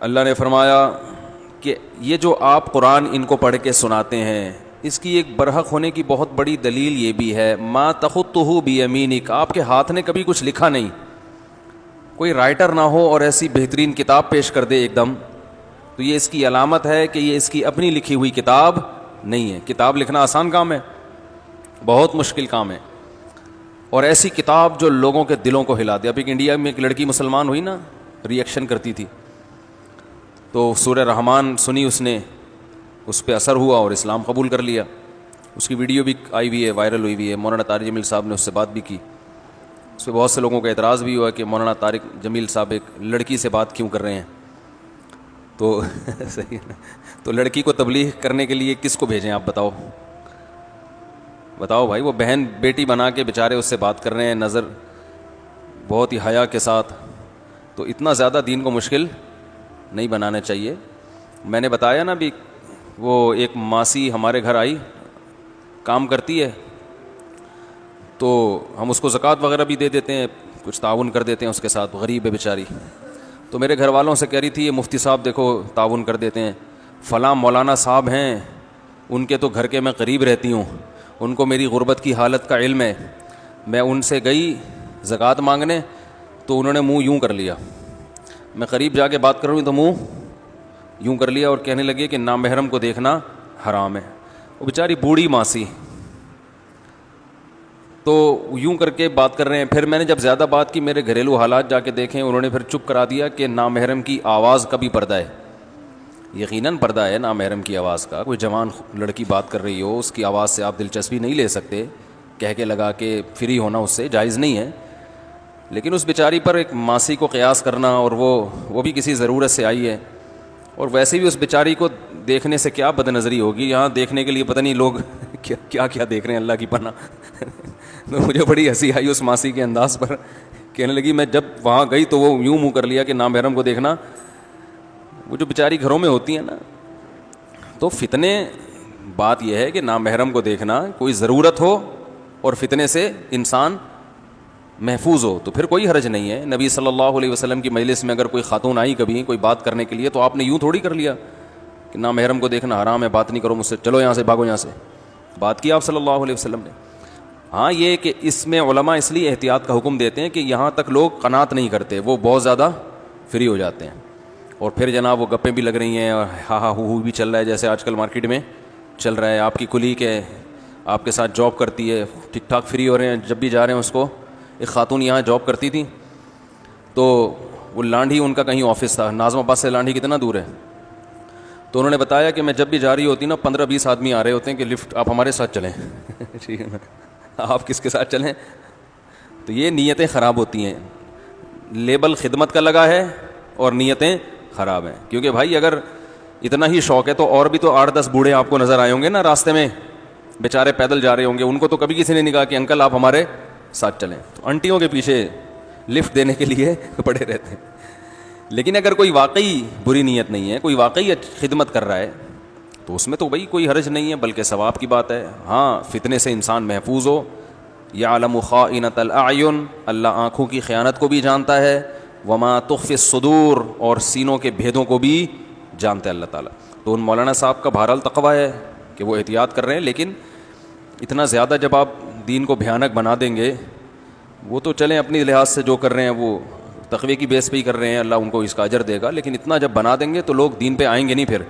اللہ نے فرمایا کہ یہ جو آپ قرآن ان کو پڑھ کے سناتے ہیں اس کی ایک برحق ہونے کی بہت بڑی دلیل یہ بھی ہے، ما تخطہ بیمینک، آپ کے ہاتھ نے کبھی کچھ لکھا نہیں. کوئی رائٹر نہ ہو اور ایسی بہترین کتاب پیش کر دے ایک دم، تو یہ اس کی علامت ہے کہ یہ اس کی اپنی لکھی ہوئی کتاب نہیں ہے. کتاب لکھنا آسان کام ہے؟ بہت مشکل کام ہے. اور ایسی کتاب جو لوگوں کے دلوں کو ہلا دے. اب ایک انڈیا میں ایک لڑکی مسلمان ہوئی نا، ری ایکشن کرتی تھی، تو سورہ رحمان سنی اس نے، اس پہ اثر ہوا اور اسلام قبول کر لیا. اس کی ویڈیو بھی آئی ہوئی ہے، وائرل ہوئی ہوئی ہے. مولانا طارق جمیل صاحب نے اس سے بات بھی کی. اس پہ بہت سے لوگوں کا اعتراض بھی ہوا کہ مولانا طارق جمیل صاحب ایک لڑکی سے بات کیوں کر رہے ہیں. تو صحیح ہے، تو لڑکی کو تبلیغ کرنے کے لیے کس کو بھیجیں آپ بتاؤ بھائی. وہ بہن بیٹی بنا کے بیچارے اس سے بات کر رہے ہیں، نظر بہت ہی حیا کے ساتھ. تو اتنا زیادہ دین کو مشکل نہیں بنانا چاہیے. میں نے بتایا نا بھی، وہ ایک ماسی ہمارے گھر آئی، کام کرتی ہے، تو ہم اس کو زکوٰۃ وغیرہ بھی دے دیتے ہیں، کچھ تعاون کر دیتے ہیں اس کے ساتھ. غریب ہے بیچاری. تو میرے گھر والوں سے کہہ رہی تھی یہ مفتی صاحب دیکھو تعاون کر دیتے ہیں، فلاں مولانا صاحب ہیں ان کے تو گھر کے میں قریب رہتی ہوں، ان کو میری غربت کی حالت کا علم ہے. میں ان سے گئی زکوٰۃ مانگنے تو انہوں نے منہ یوں کر لیا. میں قریب جا کے بات کروں تو منہ یوں کر لیا اور کہنے لگے کہ نامحرم کو دیکھنا حرام ہے. وہ بیچاری بوڑھی ماسی تو یوں کر کے بات کر رہے ہیں. پھر میں نے جب زیادہ بات کی، میرے گھریلو حالات جا کے دیکھیں، انہوں نے پھر چپ کرا دیا کہ نامحرم کی آواز کا بھی پردہ ہے. یقیناً پردہ ہے نامحرم کی آواز کا. کوئی جوان لڑکی بات کر رہی ہو، اس کی آواز سے آپ دلچسپی نہیں لے سکتے، کہہ کے لگا کے فری ہونا اس سے جائز نہیں ہے. لیکن اس بیچاری پر ایک ماسی کو قیاس کرنا، اور وہ بھی کسی ضرورت سے آئی ہے، اور ویسے بھی اس بیچاری کو دیکھنے سے کیا بد نظری ہوگی. یہاں دیکھنے کے لیے پتہ نہیں لوگ کیا کیا دیکھ رہے ہیں، اللہ کی پناہ. تو مجھے بڑی ہنسی آئی اس ماسی کے انداز پر. کہنے لگی میں جب وہاں گئی تو وہ یوں منہ کر لیا کہ نامحرم کو دیکھنا. وہ جو بیچاری گھروں میں ہوتی ہیں نا، تو فتنے، بات یہ ہے کہ نامحرم کو دیکھنا کوئی ضرورت ہو اور فتنے سے انسان محفوظ ہو تو پھر کوئی حرج نہیں ہے. نبی صلی اللہ علیہ وسلم کی مجلس میں اگر کوئی خاتون آئی کبھی کوئی بات کرنے کے لیے، تو آپ نے یوں تھوڑی کر لیا کہ نامحرم کو دیکھنا حرام ہے، بات نہیں کرو مجھ سے، چلو یہاں سے، بھاگو یہاں سے. بات کی آپ صلی اللہ علیہ وسلم نے. ہاں یہ کہ اس میں علماء اس لیے احتیاط کا حکم دیتے ہیں کہ یہاں تک لوگ قناعت نہیں کرتے، وہ بہت زیادہ فری ہو جاتے ہیں، اور پھر جناب وہ گپیں بھی لگ رہی ہیں اور ہاں ہاں ہو بھی چل رہا ہے، جیسے آج کل مارکیٹ میں چل رہا ہے. آپ کی کلیگ ہے، آپ کے ساتھ جاب کرتی ہے، ٹھیک ٹھاک فری ہو رہے ہیں، جب بھی جا رہے ہیں اس کو. ایک خاتون یہاں جاب کرتی تھی، تو وہ لانڈھی ان کا کہیں آفس تھا، ناظم آباد سے لانڈھی کتنا دور ہے. تو انہوں نے بتایا کہ میں جب بھی جا رہی ہوتی نا، 15-20 آدمی آ رہے ہوتے ہیں کہ لفٹ آپ ہمارے ساتھ چلیں. ٹھیک ہے نا، آپ کس کے ساتھ چلیں. تو یہ نیتیں خراب ہوتی ہیں. لیبل خدمت کا لگا ہے اور نیتیں خراب ہیں. کیونکہ بھائی اگر اتنا ہی شوق ہے تو اور بھی تو 8-10 بوڑھے آپ کو نظر آئے ہوں گے نا راستے میں، بیچارے پیدل جا رہے ہوں گے، ان کو تو کبھی کسی نے نہیں کہا کہ انکل آپ ہمارے ساتھ چلیں. تو انٹیوں کے پیچھے لفٹ دینے کے لیے پڑے رہتے ہیں. لیکن اگر کوئی واقعی بری نیت نہیں ہے، کوئی واقعی خدمت کر رہا ہے، تو اس میں تو بھائی کوئی حرج نہیں ہے، بلکہ ثواب کی بات ہے. ہاں فتنے سے انسان محفوظ ہو. یعلم خائنۃ الاعین، اللہ آنکھوں کی خیانت کو بھی جانتا ہے. وما تخفی الصدور، اور سینوں کے بھیدوں کو بھی جانتا ہے اللہ تعالیٰ. تو ان مولانا صاحب کا بہرحال تقویٰ ہے کہ وہ احتیاط کر رہے ہیں، لیکن اتنا زیادہ جب آپ دین کو بھیانک بنا دیں گے، وہ تو چلیں اپنی لحاظ سے جو کر رہے ہیں وہ تقوی کی بیس پہ ہی کر رہے ہیں، اللہ ان کو اس کا اجر دے گا. لیکن اتنا جب بنا دیں گے تو لوگ دین پہ آئیں گے نہیں پھر.